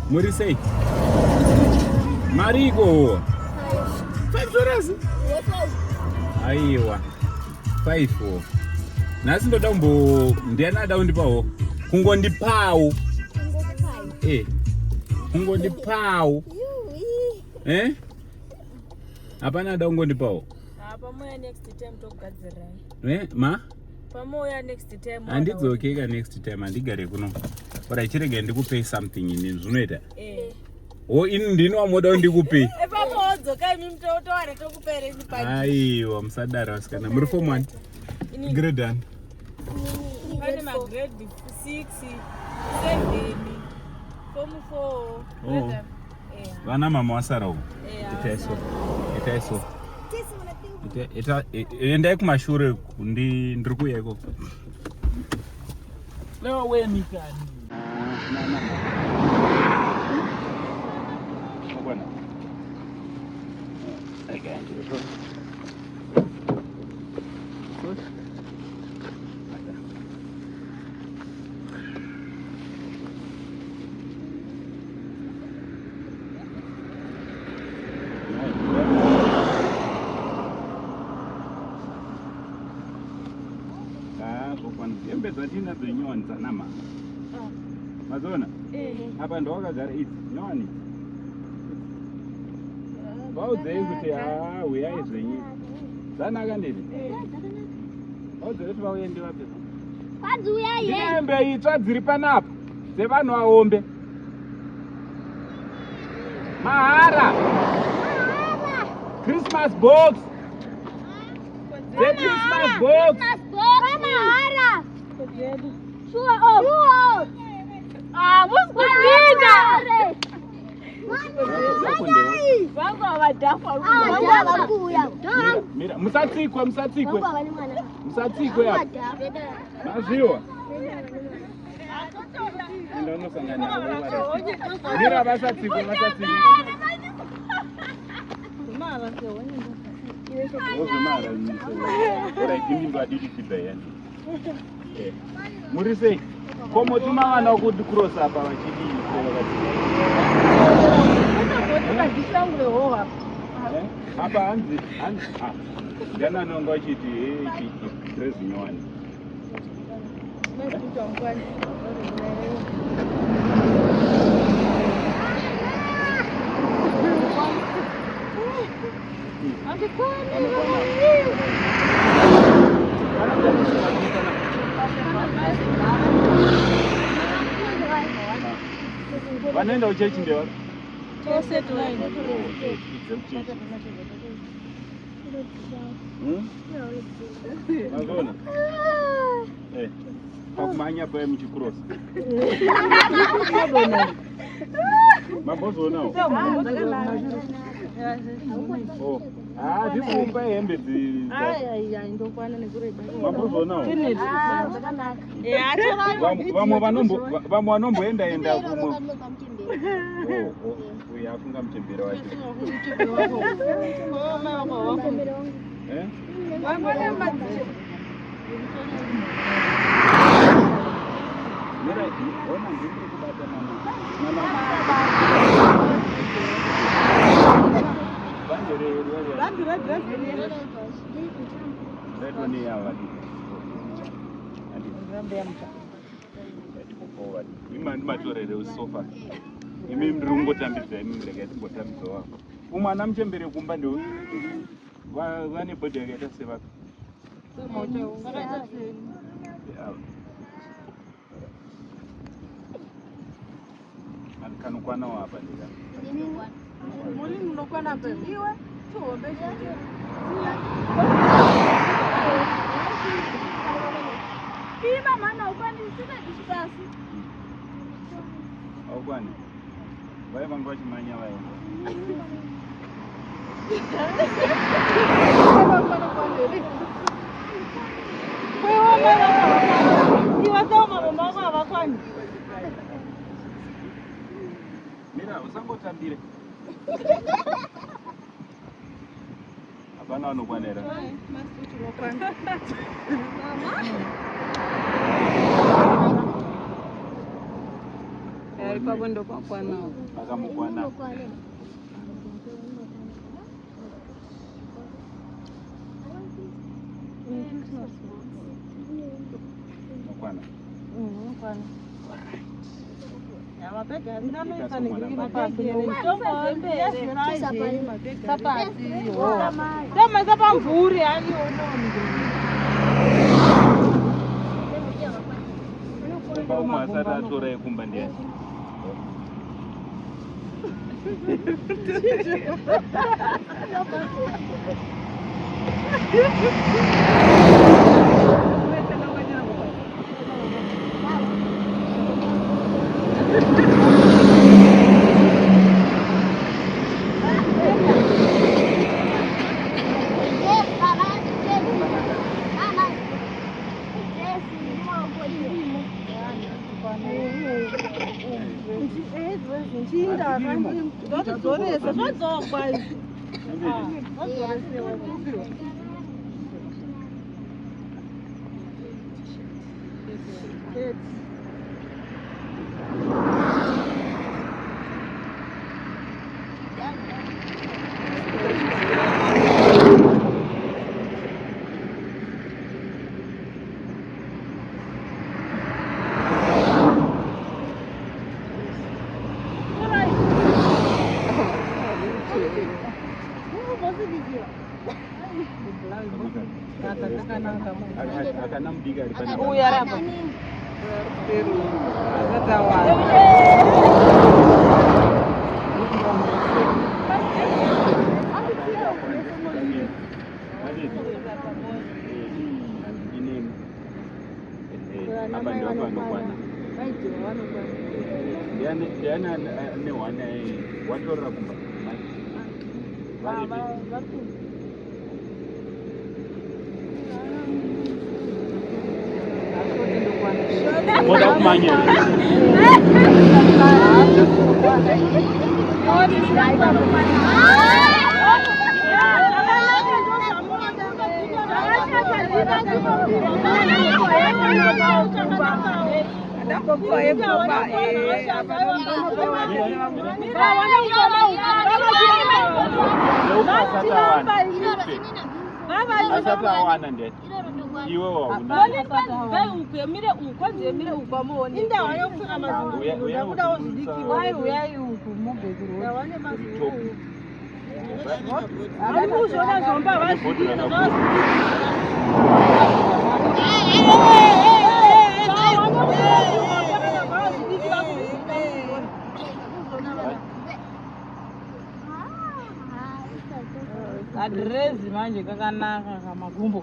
Muri sei? Mariko. 5 horas. Aiwa. 5. Nasi ndoda ndianada undipawo. Kungondipawo. Kungondipawo. Hapana da ungondipawo. Pamoya next time tokugadzira. Ma? Pamoya next time. Handidzoke next time andigare kuno. But ichirege ndikupe something ini zvinoita. Ini ndinowamoda ndikupe. Pamoodzoka imi mtotowara tokupere ndipani. Aiwa musadara vasikana. Muri form 1? Grade 1. Pane grade 6, 7, form 4. Vana mama wasara uko. Itaiso. Endai kumashure ndiri kuuya ikoko. Leo we mikani. Bwana. Embe dzatina dzenyoni dzanama. Mazona? Apa ndo wakagara idzi nyoni. Baudzei kuti uyai zvenyu. Dzanaka ndiri? Baudzei kuti vauende vapi? Kwadzi uyai. Embe itsva dziri panapa dzevanhu vaombe. Mahara. Christmas box. The Christmas box. Mahara. Sure. Musikuzita. Vangu avadafa. Mira, musatsikwe. Musatsikwe yapo. Mazviwa. Ndonosangana navo. Mira vasatsikwe. Ozomara niso. Ora ndimba didi tibeyani. Muri sei? Komo tumavana kuti cross apa vachidi apa hanzi jana nongo achiti dress nyowani. Wanaenda uchechi ndio? Chose tunaenda. Mazona? Pakumanya pa mchikrosi. Mabozona. Ndikumba hembe dzi. Ndokwana nekureba. Mabozona. Vamwe vanomboenda kumwe. Uyafunga mchembere wacho. Mira, ona ndiri kubata mama. Imani matorere usofa. Imi ndiri kungotambidza imi ndege timbotambidza wako. Umwana muchembere kumba ndio. Vane body yakaita sevaka. Kanokwana wapa ndika. Muri munokwana pe iwe tuombe zviri. Ima mana ukwani sina dishikasi. Aukwani. Vai vangu vachimanya vai. Mira, usangotambire. Hapana vanokwanera. ipapo ndo pakwanao. Akamukwana. Mukwana. Mukwana. Masara yekumba ndiye. Yana ne wana watorra kumba. Moda kumanya. Adresi manje kakanaka kamagumbo.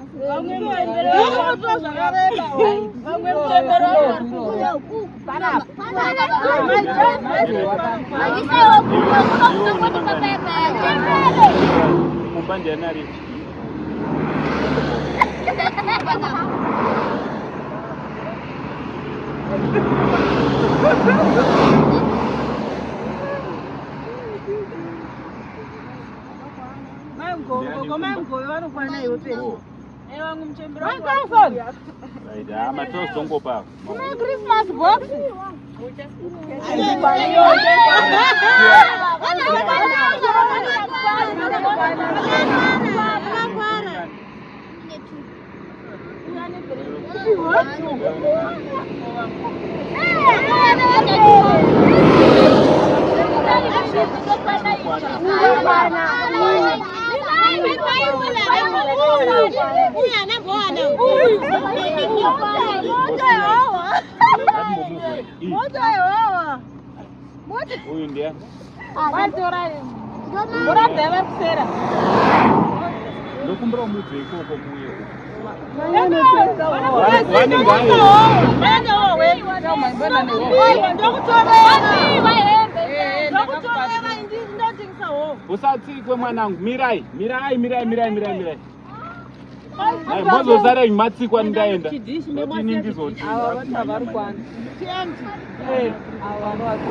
Christmas box. Huyu ndiye. Bora deve kusera. Ndokumbura umudzi ikoko muye. Usatsikwe mwanangu, mirai. Mozozara imatsikwa ndaenda. Ini ndizoti. Ava vanhu vari kwana. Ava vari.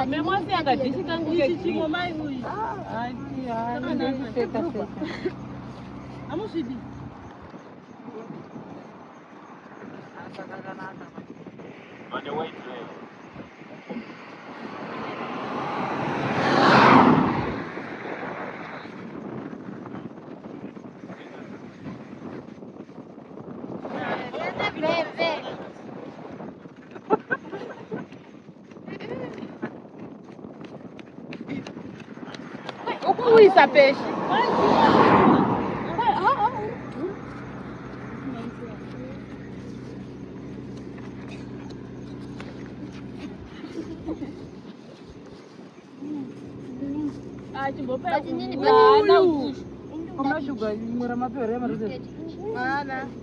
Memosi akadishi kangu kechimo mai uyu. Ai, ndakupeka. Amusvidi. Vane white leo. Ukuwisa peixe.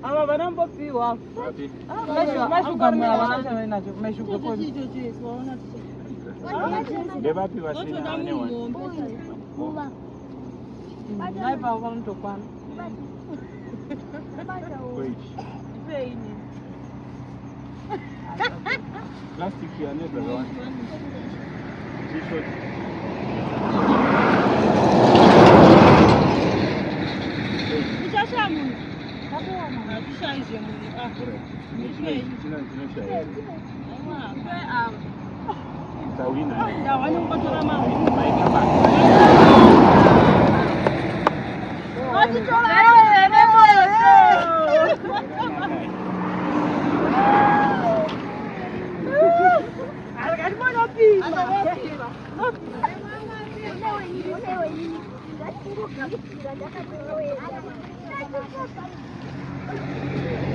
Ava vanombopiwa mashuga mavanacho mashuga Ndevapi vasina vane naipa vanotokwana plastic yanedza kawanda t-shirt uchashamunhu hatishaizve munhu ndawanongotora Thank you.